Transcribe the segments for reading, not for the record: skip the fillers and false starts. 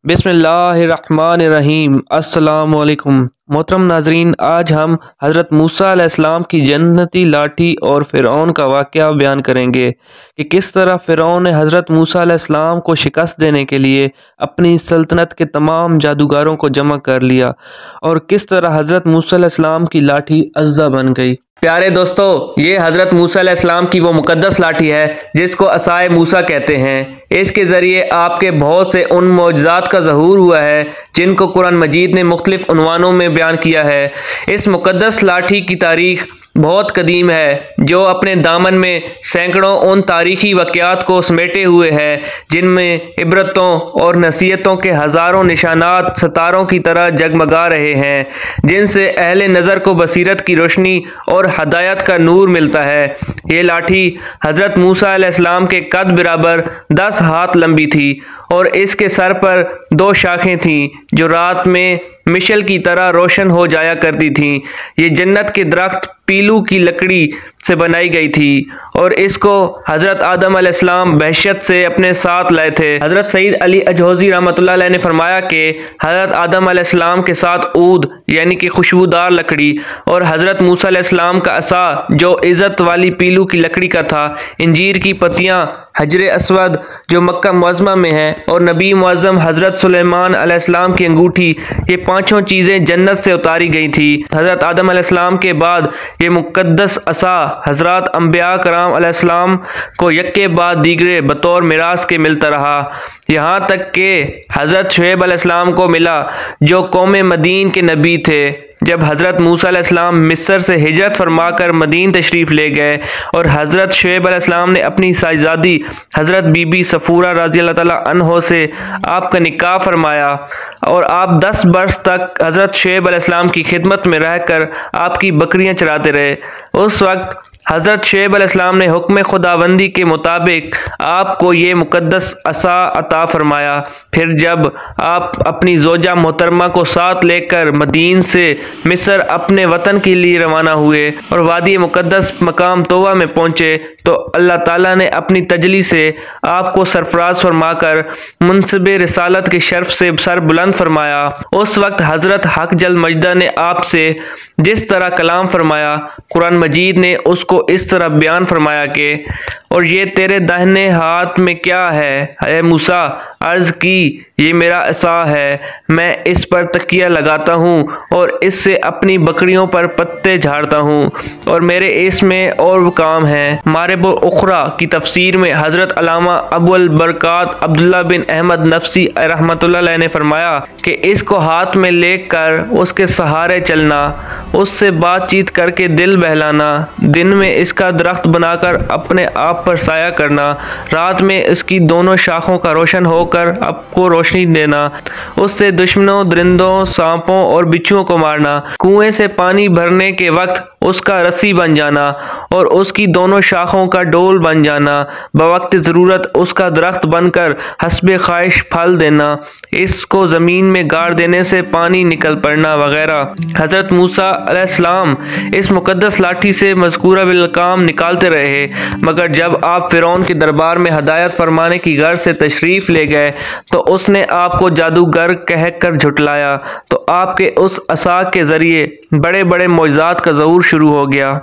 बिस्मिल्लाहिर्रहमानिर्रहीम। अस्सलाम वालेकुम। मोहतरम नाजरीन, आज हम हज़रत मूसा अलैहिस्सलाम की जन्नती लाठी और फ़िरऔन का वाक़या बयान करेंगे कि किस तरह फ़िरऔन ने हज़रत मूसा अलैहिस्सलाम को शिकस्त देने के लिए अपनी सल्तनत के तमाम जादूगारों को जमा कर लिया और किस तरह हज़रत मूसा अलैहिस्सलाम की लाठी अज़्ज़ा बन गई। प्यारे दोस्तों, ये हज़रत मूसा अलैहिस्सलाम की वो मुक़द्दस लाठी है जिसको असाए मूसा कहते हैं। इसके ज़रिए आपके बहुत से उन मौजज़ात का ज़हूर हुआ है जिनको कुरान मजीद ने मुख्तलिफ़ उन्वानों में बयान किया है। इस मुक़द्दस लाठी की तारीख़ बहुत कदीम है, जो अपने दामन में सैकड़ों उन तारीख़ी वाक़यात को समेटे हुए है जिनमें इबरतों और नसीहतों के हज़ारों निशानात सितारों की तरह जगमगा रहे हैं, जिनसे अहले नज़र को बसीरत की रोशनी और हदायत का नूर मिलता है। ये लाठी हज़रत मूसा अलैहिस्सलाम के कद बराबर 10 हाथ लंबी थी और इसके सर पर 2 शाखें थीं जो रात में मिशल की तरह रोशन हो जाया करती थीं। ये जन्नत के दरख्त पीलू की लकड़ी से बनाई गई थी और इसको हज़रत आदम अलैहिस्सलाम बहशत से अपने साथ लाए थे। हज़रत सईद अली अजहौज़ी रहमतुल्लाह अलैह ने फरमाया कि हज़रत आदम अलैहिस्सलाम के साथ ऊद यानी कि खुशबूदार लकड़ी और हज़रत मूसा अलैहिस्सलाम का असा जो इज़्ज़त वाली पीलू की लकड़ी का था, इंजीर की पत्तियाँ, हजर अस्वद जो मक्का मुअज़्ज़मा में है और नबी मुअज़्ज़म हज़रत सुलेमान अलैहिस्सलाम की अंगूठी, ये पांचों चीज़ें जन्नत से उतारी गई थी। हज़रत आदम अलैहिस्सलाम के बाद ये मुक़द्दस असा हज़रत अंबिया कराम अलैहिस्सलाम को यक्के बाद दीगरे बतौर मिरास के मिलता रहा, यहाँ तक कि हज़रत शुएब अलैहिस्सलाम को मिला जो कौम मदीन के नबी थे। जब हज़रत मूसा अलैहिस्सलाम मिस्र से हिजरत फरमाकर मदीन तशरीफ़ ले गए और हज़रत शुएब अलैहिस्सलाम ने अपनी साहिबजादी हज़रत बीबी सफ़ूरा रज़ी अल्लाह तआला अन्हा से आपका निकाह फरमाया और आप 10 बरस तक हज़रत शुएब अलैहिस्सलाम की खिदमत में रहकर आपकी बकरियां चराते रहे। उस वक्त हज़रत शुएब अलैहिस्सलाम ने हुक्म खुदाबंदी के मुताबिक आपको ये मुक़द्दस असा अता फरमाया। फिर जब आप अपनी ज़ौजा मोहतरमा को साथ लेकर मदीन से मिस्र अपने वतन के लिए रवाना हुए और वादी मुक़द्दस मकाम तोवा में पहुँचे तो अल्लाह ताला ने अपनी तजली से आपको सरफराज फरमाकर मुनसिब रिसालत के शर्फ से सर बुलंद फरमाया। उस वक्त हज़रत हक जल मजदा ने आपसे जिस तरह कलाम फरमाया, कुरान मजीद ने उसको इस तरह बयान फरमाया कि और ये तेरे दाहिने हाथ में क्या है ए मूसा? अर्ज़ की, ये मेरा असा है, मैं इस पर तकिया लगाता हूँ और इससे अपनी बकरियों पर पत्ते झाड़ता हूँ और मेरे इसमें और काम है। मारिब उखरा की तफसीर में हज़रत अल्लामा अबुल बरकात अब्दुल्ला बिन अहमद नफसी रहमतुल्लाह अलैह ने फरमाया कि इसको हाथ में लेकर उसके सहारे चलना, उससे बातचीत करके दिल बहलाना, दिन में इसका दरख्त बनाकर अपने आप पर साया करना, रात में इसकी दोनों शाखों का रोशन होकर आपको रोशनी देना, उससे दुश्मनों, दरिंदों, सांपों और बिच्छुओं को मारना, कुएं से पानी भरने के वक्त उसका रस्सी बन जाना और उसकी दोनों शाखों का डोल बन जाना, बवक्त ज़रूरत उसका दरख्त बनकर हस्बे ख्वाहिश फल देना, इसको ज़मीन में गाड़ देने से पानी निकल पड़ना वगैरह। हज़रत मूसा अलैहिस्सलाम इस मुक़द्दस लाठी से मज़कूरा बिलकाम निकालते रहे, मगर जब आप फ़िरौन के दरबार में हदायत फरमाने की गर्ज से तशरीफ़ ले गए तो उसने आपको जादूगर कह कर झुटलाया, तो आपके उस असा के ज़रिए बड़े बड़े मौजज़ात का ज़हूर शुरू हो गया।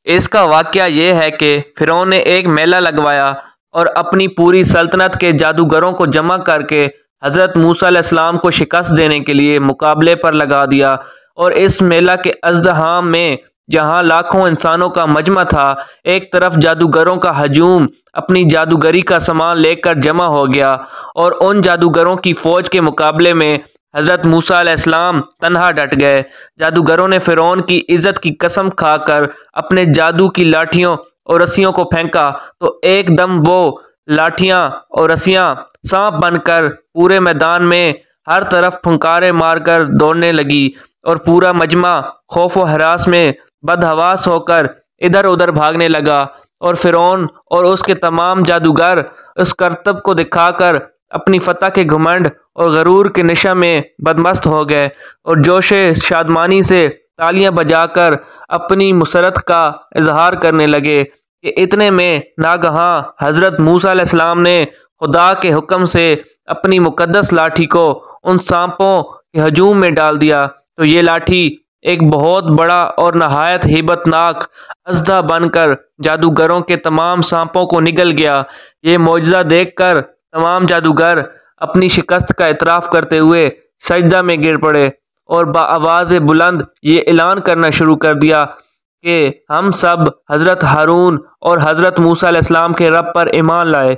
इसका वाक़या ये है कि फ़िरौन ने एक मेला लगवाया और अपनी पूरी सल्तनत के जादूगरों को जमा करके हज़रत मूसा अलैहिस्सलाम को शिकस्त देने के लिए मुकाबले पर लगा दिया और इस मेला के अज़्दहाम में जहाँ लाखों इंसानों का मजमा था, एक तरफ जादूगरों का हजूम अपनी जादूगरी का सामान लेकर जमा हो गया और उन जादूगरों की फ़ौज के मुकाबले में हज़रत मूसा अलैहिस्सलाम तन्हा डट गए। जादूगरों ने फ़िरौन की इज़्ज़त की कसम खाकर अपने जादू की लाठियों और रस्सियों को फेंका तो एकदम वो लाठियाँ और रस्सियाँ सांप बनकर पूरे मैदान में हर तरफ फुंकारे मारकर दौड़ने लगी और पूरा मजमा खौफ व हरास में बदहवास होकर इधर उधर भागने लगा और फ़िरौन और उसके तमाम जादूगर उस करतब को दिखाकर अपनी फतह के घमंड और गरूर के नशा में बदमस्त हो गए और जोशे शादमानी से तालियां बजाकर अपनी मुसरत का इजहार करने लगे कि इतने में नागहां हज़रत मूसा अलैहिस्सलाम ने खुदा के हुक्म से اپنی مقدس لاٹھی کو ان سانپوں کے ہجوم میں ڈال دیا تو یہ لاٹھی ایک بہت بڑا اور نہایت ہیبت ناک اژدھا بن کر جادوگروں کے تمام سانپوں کو نگل گیا۔ یہ معجزہ دیکھ کر تمام جادوگر اپنی شکست کا اعتراف کرتے ہوئے سجدہ میں گر پڑے اور بآواز بلند یہ اعلان کرنا شروع کر دیا کہ ہم سب حضرت ہارون اور حضرت موسیٰ علیہ السلام کے رب پر ایمان لائے۔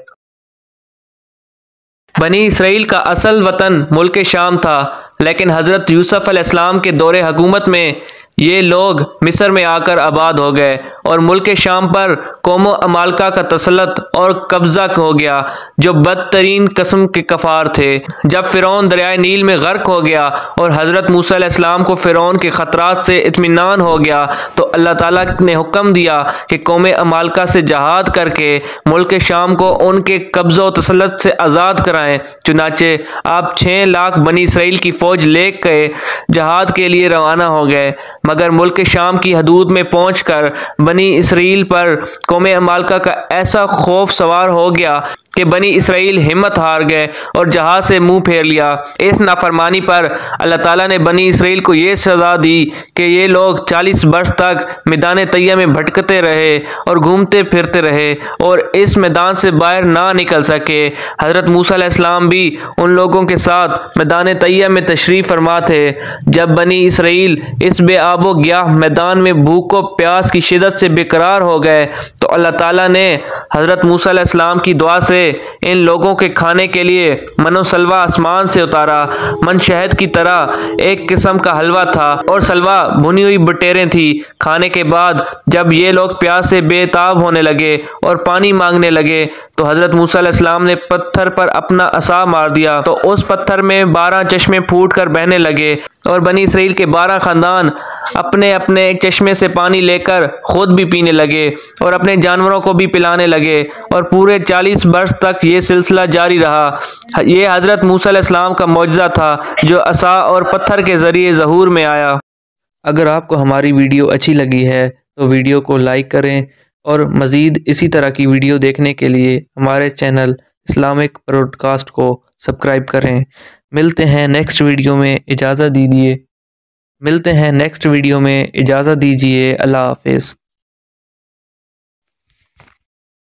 بنی اسرائیل کا اصل وطن ملک شام تھا، لیکن حضرت یوسف علیہ السلام کے دور حکومت میں یہ لوگ مصر میں آ کر آباد ہو گئے اور ملک شام پر قوم و عمالقہ کا تسلط اور قبضہ ہو گیا جو بدترین قسم کے کفار تھے۔ جب فرعون دریائے نیل میں غرق ہو گیا اور حضرت موسیٰ علیہ السلام کو فرعون کے خطرات سے اطمینان ہو گیا تو اللہ تعالیٰ نے حکم دیا کہ قوم عمالقہ سے جہاد کر کے ملک شام کو ان کے قبضہ و تسلط سے آزاد کرائیں۔ چنانچہ آپ 6 لاکھ بنی اسرائیل کی فوج لے کے جہاد کے لیے روانہ ہو گئے، مگر ملک شام کی حدود میں پہنچ کر بنی اسرائیل پر قوم عمالقہ کا ایسا خوف سوار ہو گیا کہ بنی اسرائیل ہمت ہار گئے اور جہاد سے منہ پھیر لیا۔ اس نافرمانی پر اللہ تعالیٰ نے بنی اسرائیل کو یہ سزا دی کہ یہ لوگ 40 برس تک میدان طیہ میں بھٹکتے رہے اور گھومتے پھرتے رہے اور اس میدان سے باہر نہ نکل سکے۔ حضرت موسیٰ علیہ السلام بھی ان لوگوں کے ساتھ میدان طیہ میں تشریف فرما تھے۔ جب بنی اسرائیل اس بے آب و گیاہ میدان میں بھوک و پیاس کی شدت سے بے قرار ہو گئے تو اللہ تعالیٰ نے حضرت موسیٰ علیہ السلام کی دعا سے ان لوگوں کے کھانے کے لیے من و سلوہ آسمان سے اتارا۔ من شہد کی طرح ایک قسم کا حلوہ تھا اور سلوہ بھنی ہوئی بٹیریں تھی۔ کھانے کے بعد جب یہ لوگ پیاس سے بے تاب ہونے لگے اور پانی مانگنے لگے تو حضرت موسیٰ علیہ السلام نے پتھر پر اپنا عصا مار دیا تو اس پتھر میں 12 چشمے پھوٹ کر بہنے لگے اور بنی اسرائیل کے 12 خاندان اپنے اپنے ایک چشمے سے پانی لے کر خود بھی پینے لگے اور اپنے جانوروں کو بھی پلانے لگے اور پورے 40 برس تک یہ سلسلہ جاری رہا۔ یہ حضرت موسیٰ علیہ السلام کا معجزہ تھا جو عصا اور پتھر کے ذریعے ظہور میں آیا۔ اگر آپ کو ہماری ویڈیو اچھی لگی ہے تو ویڈیو کو لائک کریں اور مزید اسی طرح کی ویڈیو دیکھنے کے لیے ہمارے چینل اسلامک براڈکاسٹ کو سبسکرائب کریں۔ ملتے ہیں نیکسٹ ویڈیو میں، اجازت دیجیے۔ اللہ حافظ۔